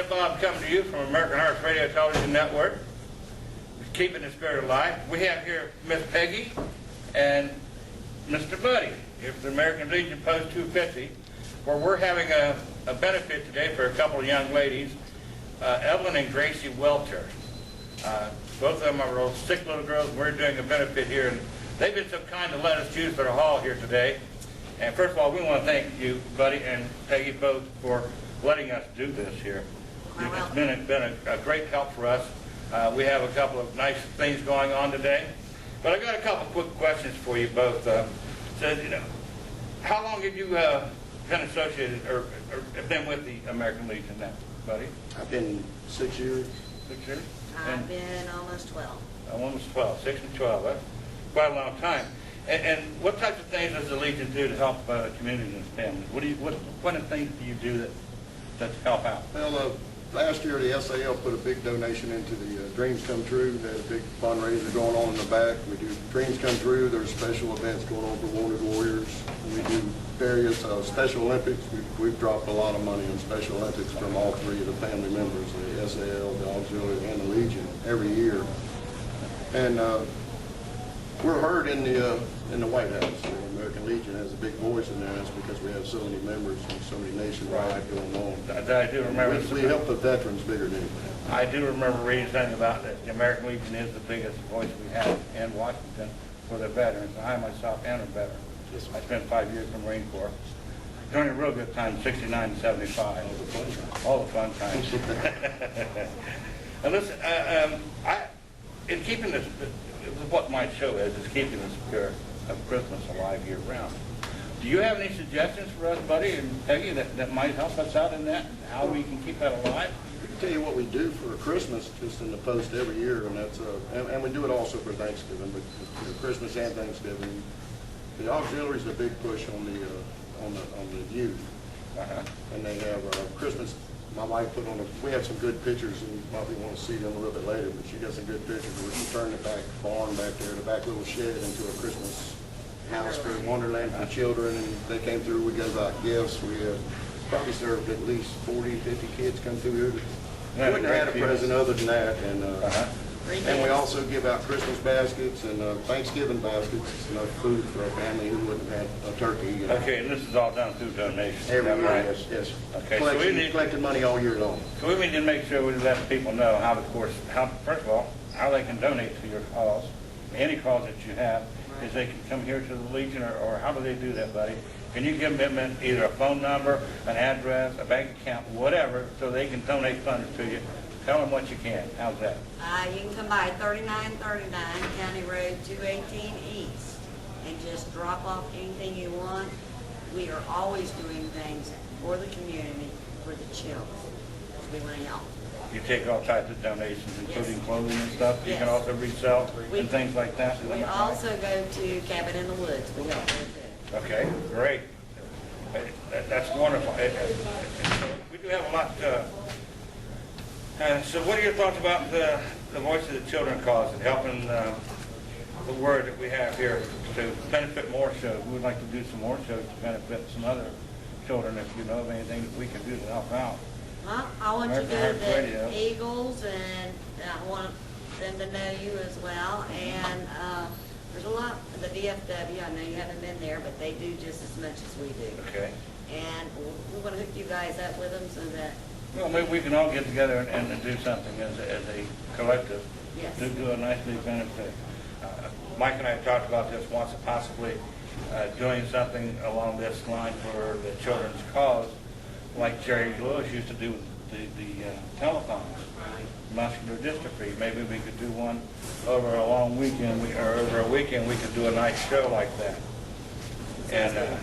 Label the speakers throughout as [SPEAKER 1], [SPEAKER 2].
[SPEAKER 1] Light of Bob coming to you from American Hearts Radio Television Network. Keeping the Spirit alive. We have here Miss Peggy and Mr. Buddy here from the American Legion Post 250, where we're having a benefit today for a couple of young ladies, Evelyn and Gracie Welter. Both of them are real sick little girls, and we're doing a benefit here. And they've been so kind to let us use their hall here today. And first of all, we want to thank you, Buddy and Peggy, both for letting us do this here. It's been a great help for us. We have a couple of nice things going on today. But I got a couple of quick questions for you both. How long have you been associated or been with the American Legion now, Buddy?
[SPEAKER 2] I've been 6 years.
[SPEAKER 1] 6 years?
[SPEAKER 3] I've been almost 12.
[SPEAKER 1] Almost 12, 6 and 12. That's quite a long time. And what types of things does the Legion do to help communities and families? What kind of things do you do that help out?
[SPEAKER 2] Well, last year the SAL put a big donation into the Dreams Come True. They had a big fundraiser going on in the back. We do Dreams Come True. There's special events going on for Wounded Warriors. We do various Special Olympics. We've dropped a lot of money in Special Olympics from all three of the family members, the SAL, the Auxiliary, and the Legion, every year. And we're heard in the White House. The American Legion has a big voice in there. That's because we have so many members and so many nationwide going on.
[SPEAKER 1] I do remember.
[SPEAKER 2] We help the veterans bigger than anything.
[SPEAKER 1] I do remember reading something about that. The American Legion is the biggest voice we have in Washington for the veterans. I myself am a veteran. I spent 5 years in the Marine Corps. During a real good time, 69 to 75. All the fun times. And listen, in keeping this, what my show is keeping the spirit of Christmas alive year round. Do you have any suggestions for us, Buddy and Peggy, that might help us out in that, how we can keep that alive?
[SPEAKER 2] I can tell you what we do for Christmas, just in the Post every year, and that's and we do it also for Thanksgiving, but for Christmas and Thanksgiving. The auxiliary is a big push on the youth, and they have Christmas. My wife put on we have some good pictures, and you probably want to see them a little bit later, but she got some good pictures where she turned the back barn back there, the back little shed, into a Christmas house for Wonderland for children, and they came through. We gave out gifts. We have probably served at least 40, 50 kids come through here. Wouldn't have had a present other than that, and we also give out Christmas baskets and Thanksgiving baskets. It's enough food for a family who wouldn't have had a turkey.
[SPEAKER 1] Okay, and this is all done through donations.
[SPEAKER 2] Every year,
[SPEAKER 1] right?
[SPEAKER 2] yes.
[SPEAKER 1] Okay,
[SPEAKER 2] collecting money all year long.
[SPEAKER 1] So we need to make sure we let people know first of all, how they can donate to your cause, any cause that you have, is they can come here to the Legion, or how do they do that, Buddy? Can you give them either a phone number, an address, a bank account, whatever, so they can donate funds to you? Tell them what you can. How's that?
[SPEAKER 3] You can come by 3939 County Road 218 East and just drop off anything you want. We are always doing things for the community, for the children. We want to help.
[SPEAKER 1] You take all types of donations, including clothing and stuff. You
[SPEAKER 3] Yes.
[SPEAKER 1] can also resell and things like that.
[SPEAKER 3] We also go to Cabin in the Woods. We help there too.
[SPEAKER 1] Okay, great. That's wonderful. We do have a lot. So what are your thoughts about the Voice of the Children cause and helping the word that we have here to benefit more shows? We would like to do some more shows to benefit some other children. If you know of anything that we can do to help out.
[SPEAKER 3] Well, I want you to
[SPEAKER 1] American
[SPEAKER 3] go
[SPEAKER 1] Hearts
[SPEAKER 3] to
[SPEAKER 1] Radio.
[SPEAKER 3] the Eagles, and I want them to know you as well. And there's a lot of the VFW. I know you haven't been there, but they do just as much as we do.
[SPEAKER 1] Okay.
[SPEAKER 3] And we want to hook you guys up with them so that.
[SPEAKER 1] Well, maybe we can all get together and do something as a collective.
[SPEAKER 3] Yes.
[SPEAKER 1] Do a nice big benefit. Mike and I have talked about this once, possibly doing something along this line for the children's cause, like Jerry Lewis used to do with the telethons, muscular dystrophy. Maybe we could do one over a long weekend, or over a weekend we could do a nice show like that. And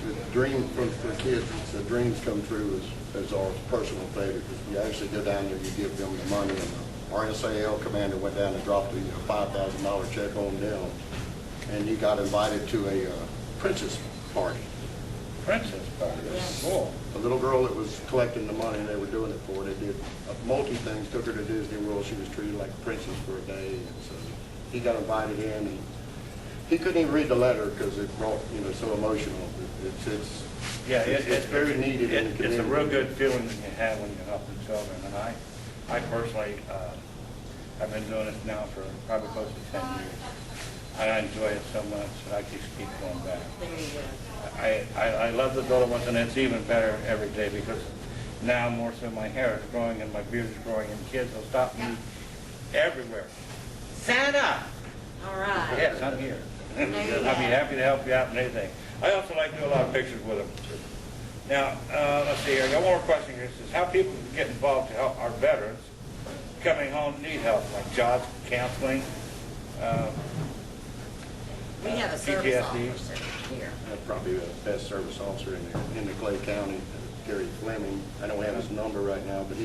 [SPEAKER 2] The dream for kids, the Dreams Come True is our personal favorite. You actually go down there, you give them the money, and our SAL commander went down and dropped a $5,000 check on them, and he got invited to a princess party.
[SPEAKER 1] Princess Party,
[SPEAKER 3] Yes.
[SPEAKER 1] cool.
[SPEAKER 2] The little girl that was collecting the money they were doing it for, they did multi things, took her to Disney World. She was treated like a princess for a day, and so he got invited in, and he couldn't even read the letter because it brought, so emotional.
[SPEAKER 1] Yeah,
[SPEAKER 2] It's very needed in the community.
[SPEAKER 1] It's a real good feeling that you have when you're helping children. And I personally, I've been doing this now for probably close to 10 years. And I enjoy it so much that I just keep going back.
[SPEAKER 3] There you go.
[SPEAKER 1] I love the little ones, and it's even better every day because now more so my hair is growing and my beard is growing, and kids will stop me everywhere. Santa!
[SPEAKER 3] All right.
[SPEAKER 1] Yes, I'm here.
[SPEAKER 3] There you
[SPEAKER 1] I'll be
[SPEAKER 3] go.
[SPEAKER 1] happy to help you out in anything. I also like to do a lot of pictures with them. Now, let's see here. I got one more question here. It says, how people can get involved to help our veterans coming home to need help, like jobs, counseling,
[SPEAKER 3] We have a service
[SPEAKER 1] PTSD.
[SPEAKER 3] officer here.
[SPEAKER 2] Probably the best service officer in the Clay County, Gary Fleming. I don't have his number right now, but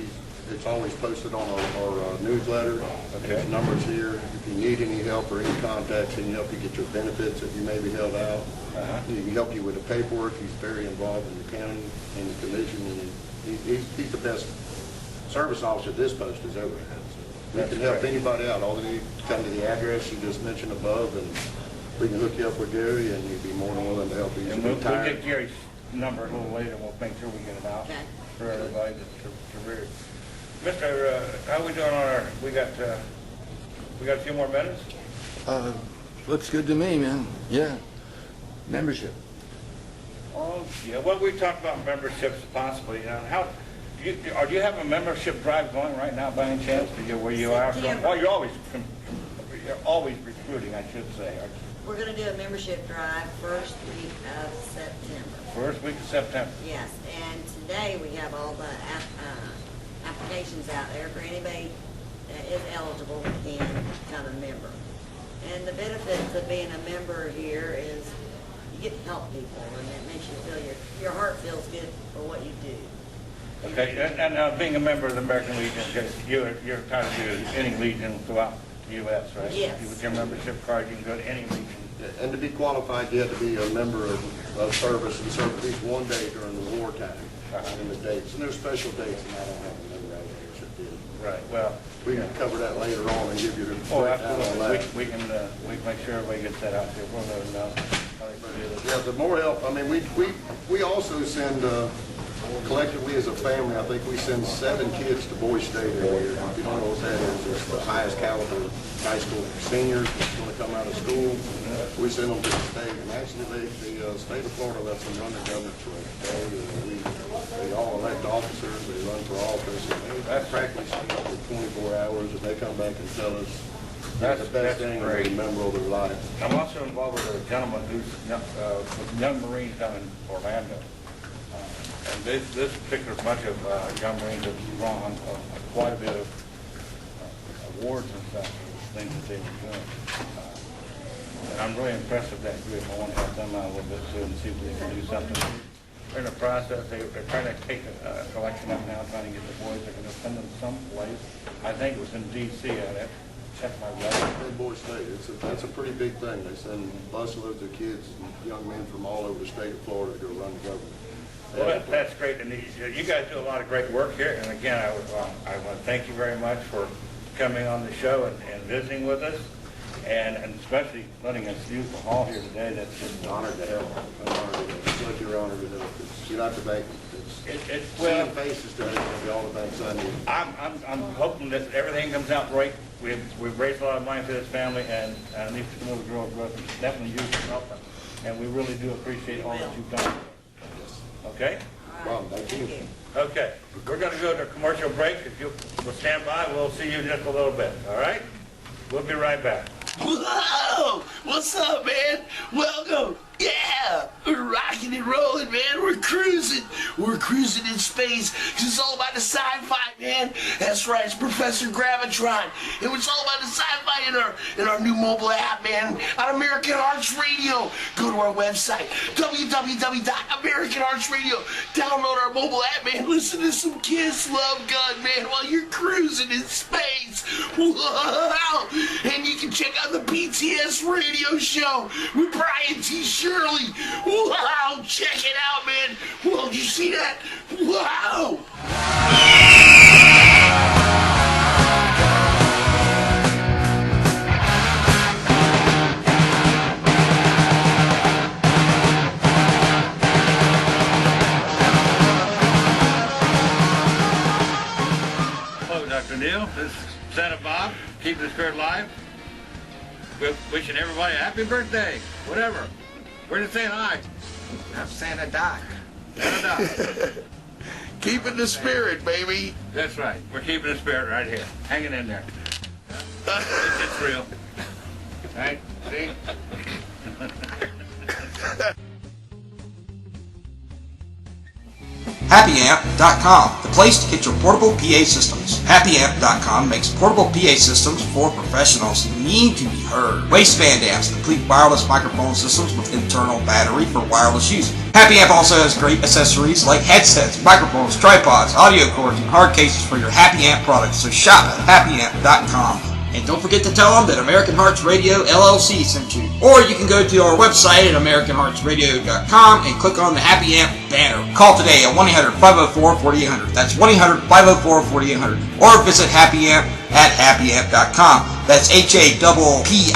[SPEAKER 2] it's always posted on our newsletter.
[SPEAKER 1] Okay.
[SPEAKER 2] His number's here. If you need any help or any contacts, he can help you get your benefits if you may be held out. He can help you with the paperwork. He's very involved in the county and the commission, and he's the best service officer this post has ever had. So we can help anybody out. All they need to come to the address you just mentioned above, and we can hook you up with Gary, and he'd be more than willing to help you.
[SPEAKER 1] And we'll get Gary's number a little later. We'll make sure we get it out
[SPEAKER 3] Okay.
[SPEAKER 1] for everybody to read. Mr. How we doing on our? We got a few more minutes.
[SPEAKER 4] Looks good to me, man. Yeah. Membership.
[SPEAKER 1] Oh, yeah. Well, we talked about memberships possibly. How do you have a membership drive going right now by any chance? Where you are?
[SPEAKER 3] September.
[SPEAKER 1] Well, you're always recruiting, I should say.
[SPEAKER 3] We're going to do a membership drive first week of September.
[SPEAKER 1] First week of September.
[SPEAKER 3] Yes, and today we have all the applications out there for anybody that is eligible can become a member. And the benefits of being a member here is you get to help people, and it makes you feel your heart feels good for what you do.
[SPEAKER 1] Okay, and being a member of the American Legion, you're entitled to any legion throughout the U.S., right?
[SPEAKER 3] Yes.
[SPEAKER 1] With your membership card, you can go to any legion.
[SPEAKER 2] And to be qualified, you have to be a member of service and serve at least one day during the wartime and the dates. And there's special dates, and I don't have a number right here, should be.
[SPEAKER 1] Right, well.
[SPEAKER 2] We can cover that later on and give you the
[SPEAKER 1] Oh,
[SPEAKER 2] breakdown on
[SPEAKER 1] absolutely.
[SPEAKER 2] that.
[SPEAKER 1] We can make sure everybody gets that out there. We'll let them know how they can do this.
[SPEAKER 2] Yeah, the more help, I mean, we also send, collectively as a family, I think we send 7 kids to Boys State every year. If you don't know what that is, it's the highest caliber high school seniors that's going to come out of school. We send them to the state, and actually the state of Florida lets them run the government for a day. They all elect officers, they run for office, and they practice for 24 hours, and they come back and tell us that's the best thing to remember of their life.
[SPEAKER 1] I'm also involved with a gentleman who's with Young Marines down in Orlando. And this particular bunch of Young Marines have drawn quite a bit of awards and stuff for the things that they were doing. And I'm really impressed with that group. I want to help them out a little bit too and see if they can do something. They're in the process. They're trying to take a collection up now, trying to get the boys. They're going to send them someplace. I think it was in D.C. I'd check my record.
[SPEAKER 2] In Boys State, that's a pretty big thing. They send busloads of kids and young men from all over the state of Florida to go run the government.
[SPEAKER 1] Well, that's great. And you guys do a lot of great work here. And again, I want to thank you very much for coming on the show and visiting with us, and especially letting us use the hall here today. That's just
[SPEAKER 2] I'm honored to help. I'm honored to help. It's like you're honored to help. You're not the bank.
[SPEAKER 1] well,
[SPEAKER 2] Seeing faces today is going to be all the thanks I need.
[SPEAKER 1] I'm hoping that everything comes out right. We've raised a lot of money for this family, and these little girls definitely use the help, and we really do appreciate all that you've done. Okay?
[SPEAKER 2] Well, thank you.
[SPEAKER 1] Okay. We're going to go to a commercial break. If you will stand by, we'll see you in just a little bit. All right? We'll be right back.
[SPEAKER 5] Whoa! What's up, man? Welcome! Yeah! We're rocking and rolling, man. We're cruising. We're cruising in space because it's all about the sci-fi, man. That's right. It's Professor Gravitron. And it's all about the sci-fi in our new mobile app, man. On American Arts Radio. Go to our website, www.americanartsradio. Download our mobile app, man. Listen to some Kiss Love Gun, man, while you're cruising in space. Wow! And you can check out the BTS radio show with Brian T. Shirley. Wow, check it out, man. Whoa, did you see that? Wow.
[SPEAKER 1] Dr. Neal. This is Santa Bob, Keeping the Spirit alive. We're wishing everybody a happy birthday, whatever. We're just saying hi.
[SPEAKER 4] I'm Santa Doc.
[SPEAKER 1] Santa Doc.
[SPEAKER 5] Keeping the spirit, baby.
[SPEAKER 1] That's right. We're keeping the spirit right here. Hanging in there. It's real. Right? See?
[SPEAKER 6] HappyAmp.com, the place to get your portable PA systems. HappyAmp.com makes portable PA systems for professionals who need to be heard. Waistband amps, complete wireless microphone systems with internal battery for wireless use. HappyAmp also has great accessories like headsets, microphones, tripods, audio cords, and hard cases for your HappyAmp products. So shop at HappyAmp.com. And don't forget to tell them that American Hearts Radio LLC sent you. Or you can go to our website at AmericanHeartsRadio.com and click on the Happy Amp banner. Call today at 1-800-504-4800. That's 1-800-504-4800. Or visit Happy Amp at happyamp.com. That's HAPPIE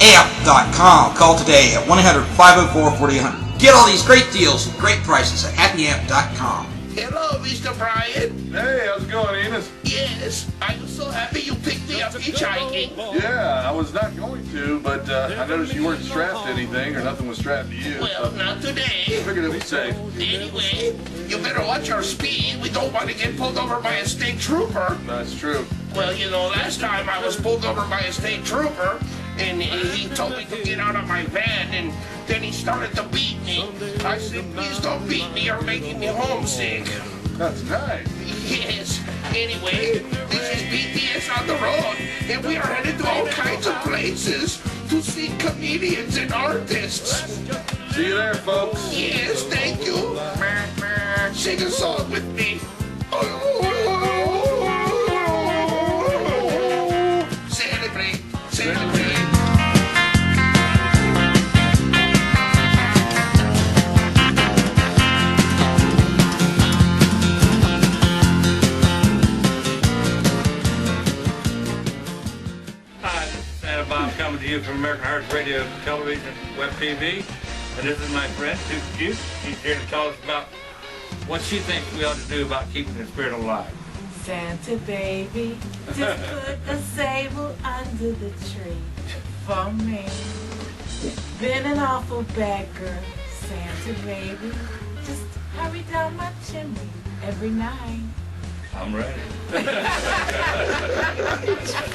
[SPEAKER 6] amp.com. Call today at 1-800-504-4800. Get all these great deals and great prices at happyamp.com.
[SPEAKER 5] Hello, Mr. Brian.
[SPEAKER 2] Hey, how's it going, Enos?
[SPEAKER 5] Yes, I'm so happy you picked me up hitchhiking.
[SPEAKER 2] Yeah, I was not going to, but I noticed you weren't strapped to anything, or nothing was strapped to you.
[SPEAKER 5] Well, not today.
[SPEAKER 2] Figured it was safe.
[SPEAKER 5] Anyway, you better watch our speed. We don't want to get pulled over by a state trooper.
[SPEAKER 2] That's true.
[SPEAKER 5] Well, you know, last time I was pulled over by a state trooper, and he told me to get out of my van, and then he started to beat me. I said, please don't beat me, you're making me homesick.
[SPEAKER 2] That's nice.
[SPEAKER 5] Yes. Anyway, this is BTS on the road, and we are headed to all kinds of places to see comedians and artists.
[SPEAKER 2] See you there, folks.
[SPEAKER 5] Yes, thank you. Sing a song with me. Celebrate, celebrate.
[SPEAKER 1] Hi, this is Santa Bob coming to you from American Hearts Radio, Television, Web TV. And this is my friend, Susan Duke. She's here to tell us about what she thinks we ought to do about keeping the spirit alive.
[SPEAKER 7] Santa baby, just put a sable under the tree for me. Been an awful bad girl, Santa baby, just hurry down my chimney every night.
[SPEAKER 1] I'm ready.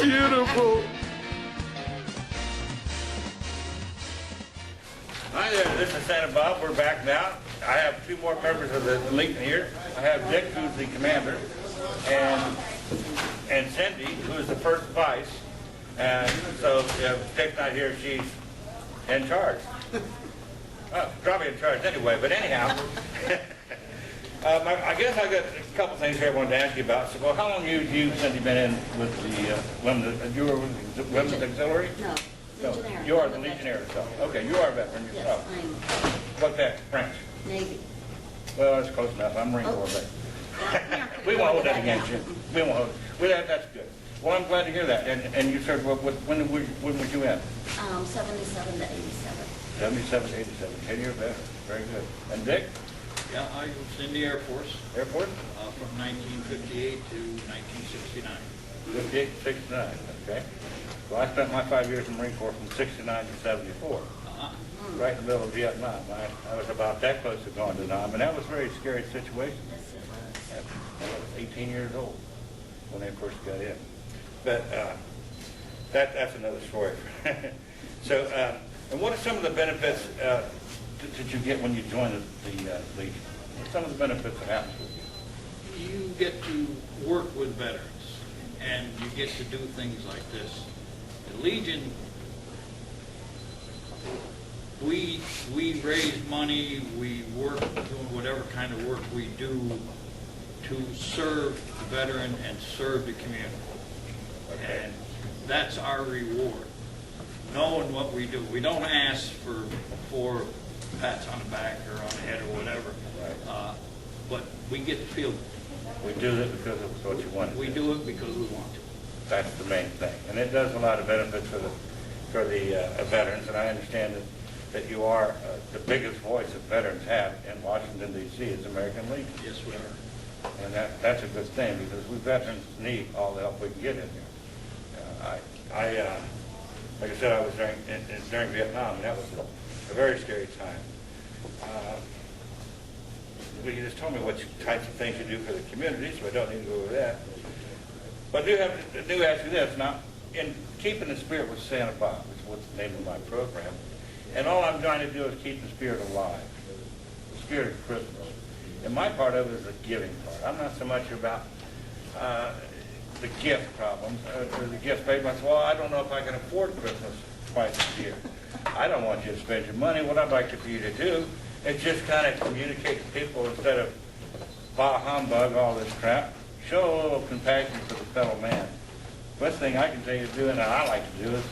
[SPEAKER 2] Beautiful.
[SPEAKER 1] Hi there, this is Santa Bob. We're back now. I have two more members of the Legion here. I have Dick, who's the commander, and Cindy, who is the first vice. And so if Dick's not here, she's in charge. Well, probably in charge anyway, but anyhow. I guess I got a couple things here I wanted to ask you about. So, well, how long have you, Cindy, been in with the women's, you were with the Women's Auxiliary?
[SPEAKER 3] No,
[SPEAKER 1] No,
[SPEAKER 3] Legionnaire.
[SPEAKER 1] you are the Legionnaire, so, okay, you are a veteran
[SPEAKER 3] Yes,
[SPEAKER 1] yourself.
[SPEAKER 3] I'm
[SPEAKER 1] What's that, French?
[SPEAKER 3] Navy.
[SPEAKER 1] Well, that's close enough, I'm Marine Corps, but we won't hold that against you. We won't hold it. Well, that's good. Well, I'm glad to hear that. And you served, when was you in?
[SPEAKER 3] 77 to 87.
[SPEAKER 1] 77, 87, 10-year veteran, very good. And Dick,
[SPEAKER 8] Yeah, I was in the Air Force
[SPEAKER 1] Air Force?
[SPEAKER 8] from 1958 to 1969.
[SPEAKER 1] 58, 69, okay. Well, I spent my 5 years in the Marine Corps from 69 to 74.
[SPEAKER 8] Uh-huh.
[SPEAKER 1] Right in the middle of Vietnam. I was about that close to going to Vietnam, and that was a very scary situation.
[SPEAKER 3] Yes, it was.
[SPEAKER 1] I was 18 years old when I first got in. But that's another story. So, and what are some of the benefits that you get when you join the Legion? What are some of the benefits that happen with you?
[SPEAKER 8] You get to work with veterans, and you get to do things like this. The Legion, we raise money, we work doing whatever kind of work we do to serve the veteran and serve the community.
[SPEAKER 1] Okay.
[SPEAKER 8] And that's our reward, knowing what we do. We don't ask for pats on the back or on the head or whatever,
[SPEAKER 1] Right.
[SPEAKER 8] but we get to feel
[SPEAKER 1] We do this because it's what you want.
[SPEAKER 8] we do it because we want to.
[SPEAKER 1] That's the main thing. And it does a lot of benefits for the veterans, and I understand that you are the biggest voice that veterans have in Washington, D.C. is American Legion.
[SPEAKER 8] Yes, we are.
[SPEAKER 1] And that's a good thing, because we veterans need all the help we can get in here. Like I said, I was during Vietnam, and that was a very scary time. But you just told me what types of things you do for the community, so I don't need to go over that. But I do ask you this. Now, in Keeping the Spirit with Santa Bob, which is what's the name of my program, and all I'm trying to do is keep the spirit alive, the spirit of Christmas. And my part of it is the giving part. I'm not so much about the gift problems, or the gift payments. Well, I don't know if I can afford Christmas twice a year. I don't want you to spend your money. What I'd like for you to do is just kind of communicate to people instead of bah humbug, all this crap. Show a little compassion for the fellow man. Best thing I can tell you to do, and that I like to do, is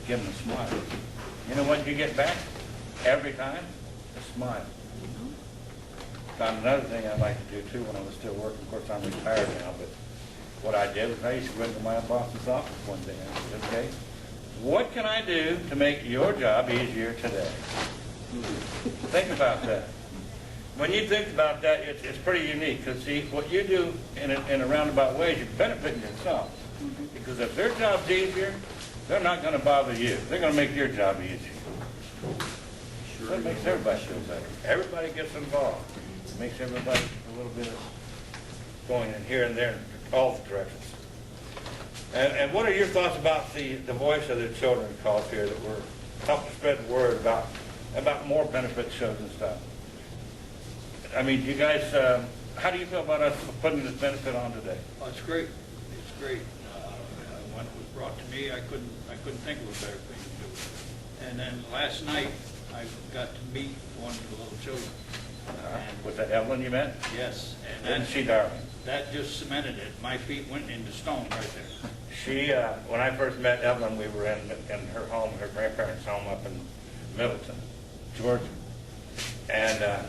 [SPEAKER 1] give them a smile. You know what you get back every time? A smile. Found another thing I'd like to do too when I was still working. Of course, I'm retired now, but what I did was I used to go into my boss's office one day and I said, okay, what can I do to make your job easier today? Think about that. When you think about that, it's pretty unique, because see, what you do in a roundabout way is you're benefiting yourself. Because if their job's easier, they're not going to bother you. They're going to make your job easier. So it makes everybody feel better. Everybody gets involved. It makes everybody a little bit of going in here and there in all the directions. And what are your thoughts about the voice of the children calls here that we're helping spread the word about more benefit shows and stuff? I mean, you guys, how do you feel about us putting this benefit on today?
[SPEAKER 8] Oh, it's great. It's great. When it was brought to me, I couldn't think of a better thing to do. And then last night, I got to meet one of the little children.
[SPEAKER 1] Was that Evelyn you met?
[SPEAKER 8] Yes.
[SPEAKER 1] And she darling?
[SPEAKER 8] That just cemented it. My feet went into stone right there.
[SPEAKER 1] She, when I first met Evelyn, we were in her home, her grandparents' home up in Middleton, Georgia. And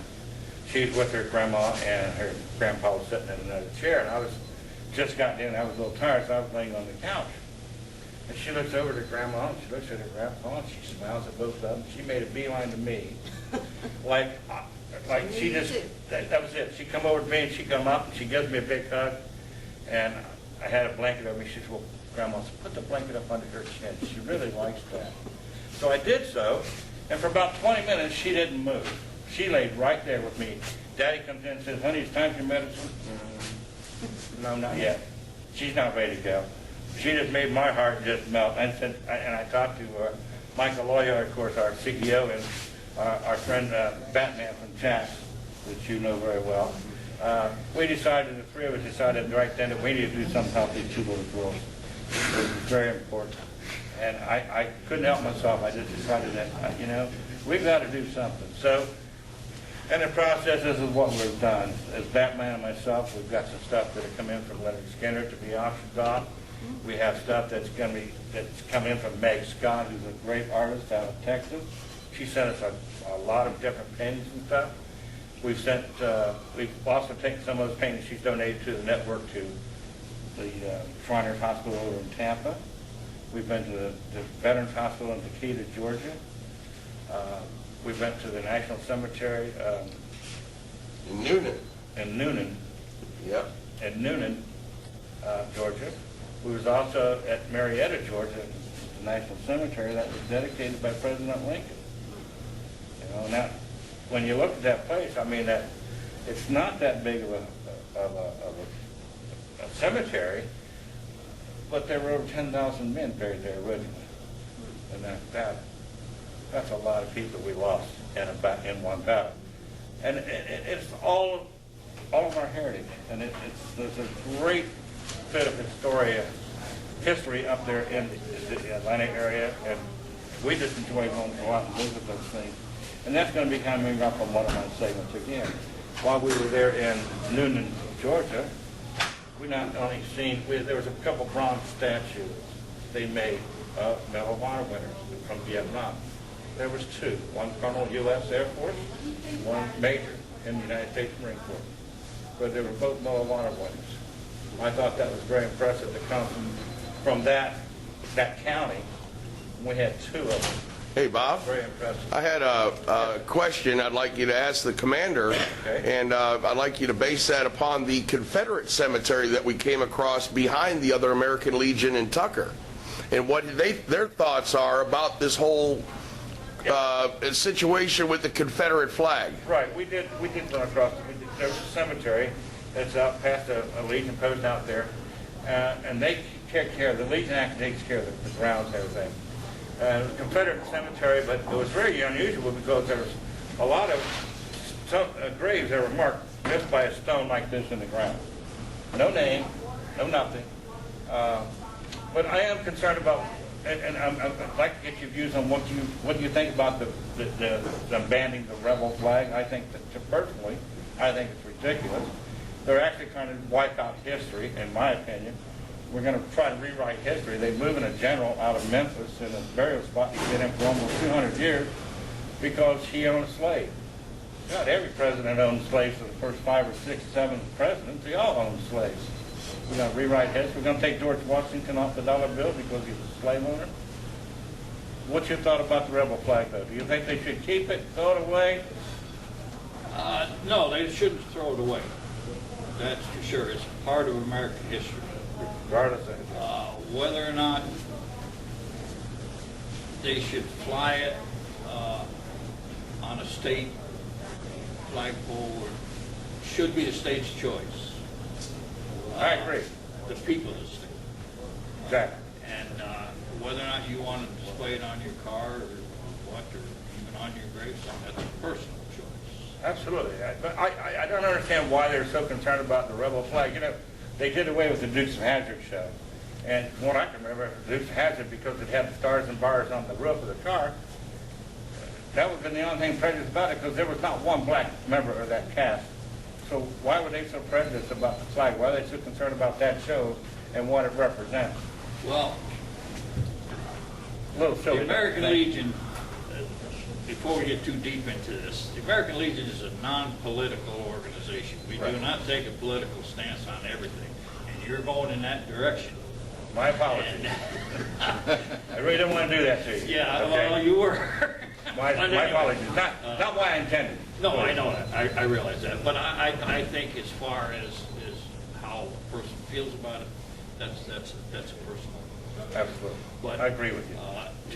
[SPEAKER 1] she's with her grandma, and her grandpa was sitting in another chair. And I was just gotten in, I was a little tired, so I was laying on the couch. And she looks over to grandma, and she looks at her grandpa, and she smiles at both of them. She made a beeline to me. like she just, that was it. She come over to me, and she come up, and she gives me a big hug. And I had a blanket over me. She said, well, Grandma, put the blanket up under her chin. She really likes that. So I did so, and for about 20 minutes, she didn't move. She laid right there with me. Daddy comes in and says, honey, it's time for your medicine. No, not yet. She's not ready to go. She just made my heart just melt. And I talked to Michael Loya, of course, our CEO, and our friend Batman from Chaps, that you know very well. We decided, the three of us decided right then that we needed to do something about these two little girls. It was very important. And I couldn't help myself. I just decided that, we've got to do something. So, in the process, this is what we've done. As Batman and myself, we've got some stuff that have come in from Leonard Skinner to be auctioned off. We have stuff that's come in from Meg Scott, who's a great artist out of Texas. She sent us a lot of different paintings and stuff. We've also taken some of those paintings she's donated to the network to the Shriners Hospital over in Tampa. We've been to the Veterans Hospital in Decatur, Georgia. We went to the National Cemetery
[SPEAKER 5] In Noonan.
[SPEAKER 1] in Noonan,
[SPEAKER 5] Yep.
[SPEAKER 1] Georgia. We was also at Marietta, Georgia, the National Cemetery that was dedicated by President Lincoln. Now, when you look at that place, I mean, that it's not that big of a cemetery, but there were over 10,000 men buried there originally, and that's a lot of people we lost in one battle. And it's all of our heritage, and there's a great bit of history up there in the Atlanta area, and we just enjoy going to go out and visit those things. And that's going to be coming up on one of my segments again. While we were there in Noonan, Georgia, we not only there was a couple bronze statues they made of Medal of Honor winners from Vietnam. There was two, one Colonel U.S. Air Force, one Major in the United States Marine Corps. But they were both Medal of Honor winners. I thought that was very impressive to come from that county. We had two of them.
[SPEAKER 9] Hey, Bob.
[SPEAKER 1] Very impressive.
[SPEAKER 9] I had a question I'd like you to ask the commander,
[SPEAKER 1] Okay.
[SPEAKER 9] and I'd like you to base that upon the Confederate cemetery that we came across behind the other American Legion in Tucker, and what their thoughts are about this whole situation with the Confederate flag.
[SPEAKER 1] Right, we did run across it. There's a cemetery that's out past a Legion post out there, and they take care of, the Legion Act takes care of the grounds and everything. Confederate cemetery, but it was very unusual because there was a lot of graves that were marked just by a stone like this in the ground. No name, no nothing. But I am concerned about, and I'd like to get your views on what you think about the banning the rebel flag. I think that, personally, I think it's ridiculous. They're actually trying to wipe out history, in my opinion. We're going to try to rewrite history. They're moving a general out of Memphis in a burial spot he's been in for almost 200 years because he owned a slave. Not every president owned slaves for the first 5 or 6, 7 presidents. They all owned slaves. We're going to rewrite history. We're going to take George Washington off the dollar bill because he's a slave owner. What's your thought about the rebel flag, though? Do you think they should keep it, throw it away?
[SPEAKER 8] No, they shouldn't throw it away. That's for sure. It's part of American history.
[SPEAKER 1] Regardless of
[SPEAKER 8] Whether or not they should fly it on a state flagpole should be the state's choice.
[SPEAKER 1] I agree.
[SPEAKER 8] The people of the state.
[SPEAKER 1] Exactly.
[SPEAKER 8] And whether or not you want to display it on your car or what, or even on your gravestone, that's a personal choice.
[SPEAKER 1] Absolutely. But I don't understand why they're so concerned about the rebel flag. You know, they did away with the Dukes of Hazzard show. And from what I can remember, the Dukes of Hazzard, because it had the stars and bars on the roof of the car, that would have been the only thing prejudiced about it, because there was not one black member of that cast. So why were they so prejudiced about the flag? Why are they so concerned about that show and what it represents?
[SPEAKER 8] Well,
[SPEAKER 1] A little silly.
[SPEAKER 8] the American Legion, before we get too deep into this, the American Legion is a non-political organization. We do not take a political stance on everything. And you're going in that direction.
[SPEAKER 1] My apologies. I really didn't want to do that to you.
[SPEAKER 8] Yeah,
[SPEAKER 1] Okay?
[SPEAKER 8] well, you were.
[SPEAKER 1] My apologies. Not why I intended.
[SPEAKER 8] No, I know that. I realize that. But I think as far as how a person feels about it, that's a personal.
[SPEAKER 1] Absolutely.
[SPEAKER 8] But
[SPEAKER 1] I agree with you.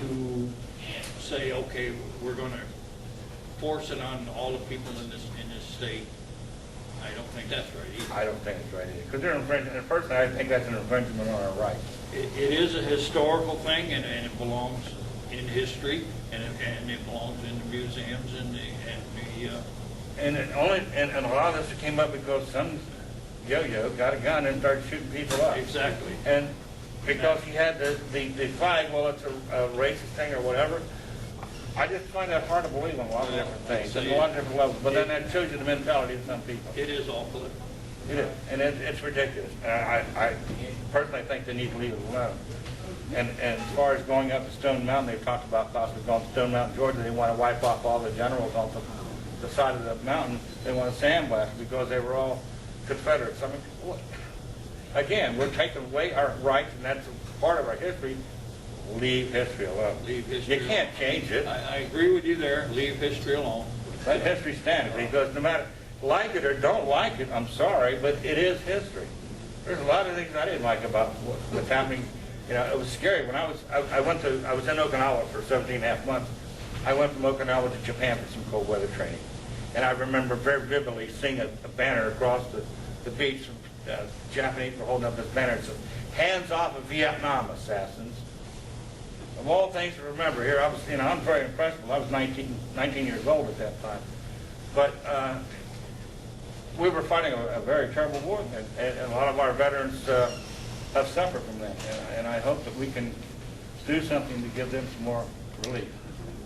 [SPEAKER 8] To say, okay, we're going to force it on all the people in this state, I don't think that's right either.
[SPEAKER 1] I don't think it's right either. Because they're infringing. Personally, I think that's an infringement on our rights.
[SPEAKER 8] It is a historical thing, and it belongs in history, and it belongs in the museums and
[SPEAKER 1] And a lot of this came up because some yo-yo got a gun and started shooting people up.
[SPEAKER 8] Exactly.
[SPEAKER 1] And because he had the flag, well, it's a racist thing or whatever. I just find that hard to believe on a lot of different things, and a lot of different levels. But then that shows you the mentality of some people.
[SPEAKER 8] it is all political.
[SPEAKER 1] It is, and it's ridiculous. I personally think they need to leave it alone. And as far as going up to Stone Mountain, they've talked about possibly going to Stone Mountain, Georgia. They want to wipe off all the generals off the side of the mountain. They want to sandblast because they were all Confederates. I mean, what? Again, we're taking away our rights, and that's part of our history. Leave history alone.
[SPEAKER 8] Leave history
[SPEAKER 1] You can't change it.
[SPEAKER 8] I agree with you there. Leave history alone.
[SPEAKER 1] Let history stand, because no matter like it or don't like it, I'm sorry, but it is history. There's a lot of things I didn't like about what's happening. You know, it was scary when I was in Okinawa for 17 and a half months. I went from Okinawa to Japan for some cold weather training, and I remember very vividly seeing a banner across the beach. Japanese were holding up this banner. It said, "Hands off of Vietnam, assassins." Of all things to remember here, I'm very impressed. I was 19 years old at that time, but we were fighting a very terrible war, and a lot of our veterans have suffered from that. And I hope that we can do something to give them some more relief.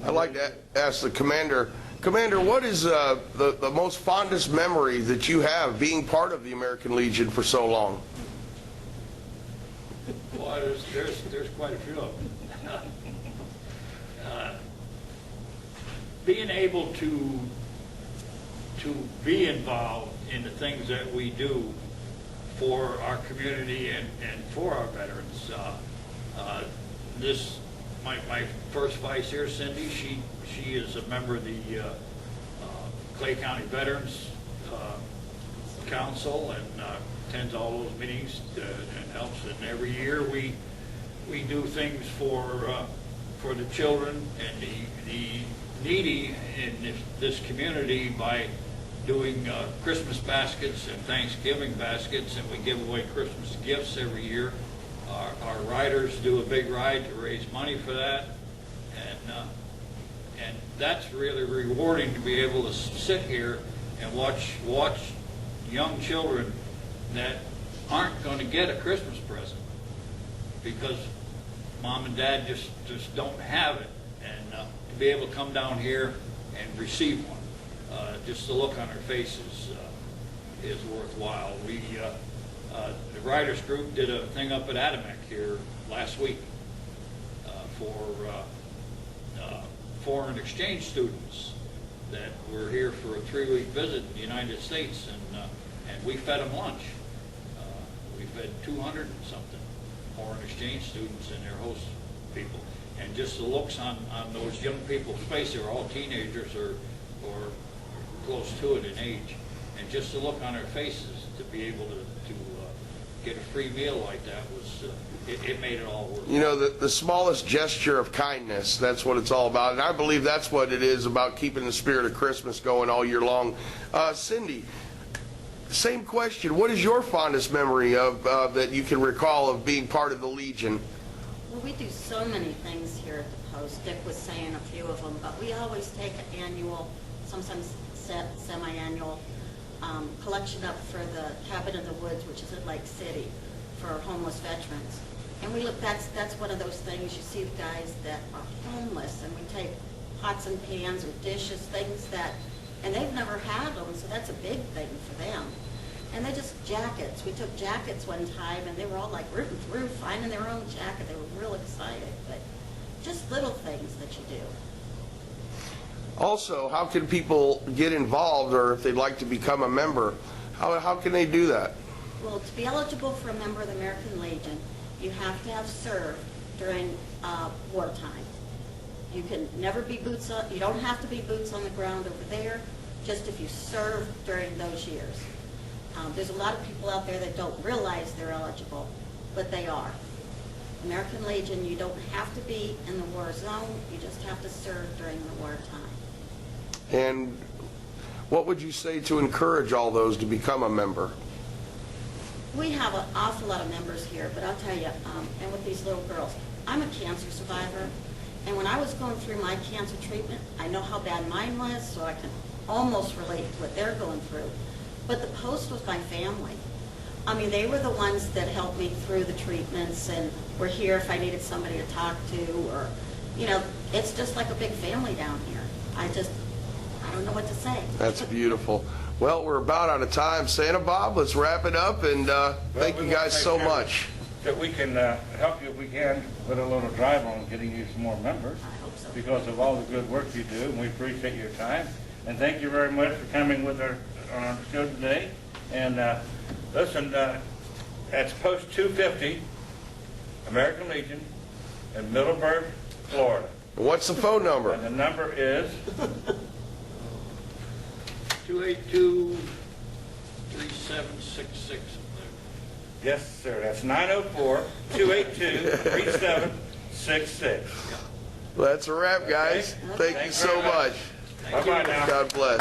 [SPEAKER 9] I'd like to ask the commander. Commander, what is the most fondest memory that you have being part of the American Legion for so long?
[SPEAKER 8] Well, there's quite a few of them. Being able to be involved in the things that we do for our community and for our veterans. my first vice here, Cindy, she is a member of the Clay County Veterans Council and attends all those meetings and helps. And every year we do things for the children and the needy in this community by doing Christmas baskets and Thanksgiving baskets, and we give away Christmas gifts every year. Our riders do a big ride to raise money for that, and that's really rewarding to be able to sit here and watch young children that aren't going to get a Christmas present because mom and dad just don't have it, and to be able to come down here and receive one, just the look on their faces is worthwhile. The Riders Group did a thing up at Adamek here last week for foreign exchange students that were here for a 3-week visit in the United States, and we fed them lunch. We fed 200 and something foreign exchange students and their host people. And just the looks on those young people's faces, they were all teenagers or close to it in age, and just the look on their faces to be able to get a free meal like that was, it made it all work.
[SPEAKER 9] You know, the smallest gesture of kindness, that's what it's all about. And I believe that's what it is about keeping the spirit of Christmas going all year long. Cindy, same question. What is your fondest memory of that you can recall of being part of the Legion?
[SPEAKER 3] Well, we do so many things here at the Post. Dick was saying a few of them, but we always take an annual, sometimes semi-annual collection up for the Cabin in the Woods, which is at Lake City, for homeless veterans. And we look, that's one of those things, you see the guys that are homeless, and we take pots and pans or dishes, things that, and they've never had them, so that's a big thing for them. And they're just jackets. We took jackets one time, and they were all like rooting through, finding their own jacket. They were real excited, but just little things that you do.
[SPEAKER 9] Also, how can people get involved, or if they'd like to become a member, how can they do that?
[SPEAKER 3] Well, to be eligible for a member of the American Legion, you have to have served during wartime. You can never be boots on, you don't have to be boots on the ground over there, just if you served during those years. There's a lot of people out there that don't realize they're eligible, but they are. American Legion, you don't have to be in the war zone, you just have to serve during the wartime.
[SPEAKER 9] And what would you say to encourage all those to become a member?
[SPEAKER 3] We have an awful lot of members here, but I'll tell you, and with these little girls, I'm a cancer survivor, and when I was going through my cancer treatment, I know how bad mine was, so I can almost relate to what they're going through. But the Post was my family. I mean, they were the ones that helped me through the treatments and were here if I needed somebody to talk to, or, you know, it's just like a big family down here. I don't know what to say.
[SPEAKER 9] That's beautiful. Well, we're about out of time. Santa Bob, let's wrap it up, and thank you guys so much.
[SPEAKER 1] That we can help you if we can with a little drive on getting you some more members.
[SPEAKER 3] I hope so.
[SPEAKER 1] Because of all the good work you do, and we appreciate your time. And thank you very much for coming with our on our show today. And listen, that's Post 250, American Legion, in Middleburg, Florida.
[SPEAKER 9] What's the phone number?
[SPEAKER 1] And the number is
[SPEAKER 8] 282-3766.
[SPEAKER 1] Yes, sir. That's 904-282-3766.
[SPEAKER 9] That's a wrap, guys.
[SPEAKER 1] Okay.
[SPEAKER 9] Thank you so much.
[SPEAKER 1] Bye-bye now.
[SPEAKER 9] God bless.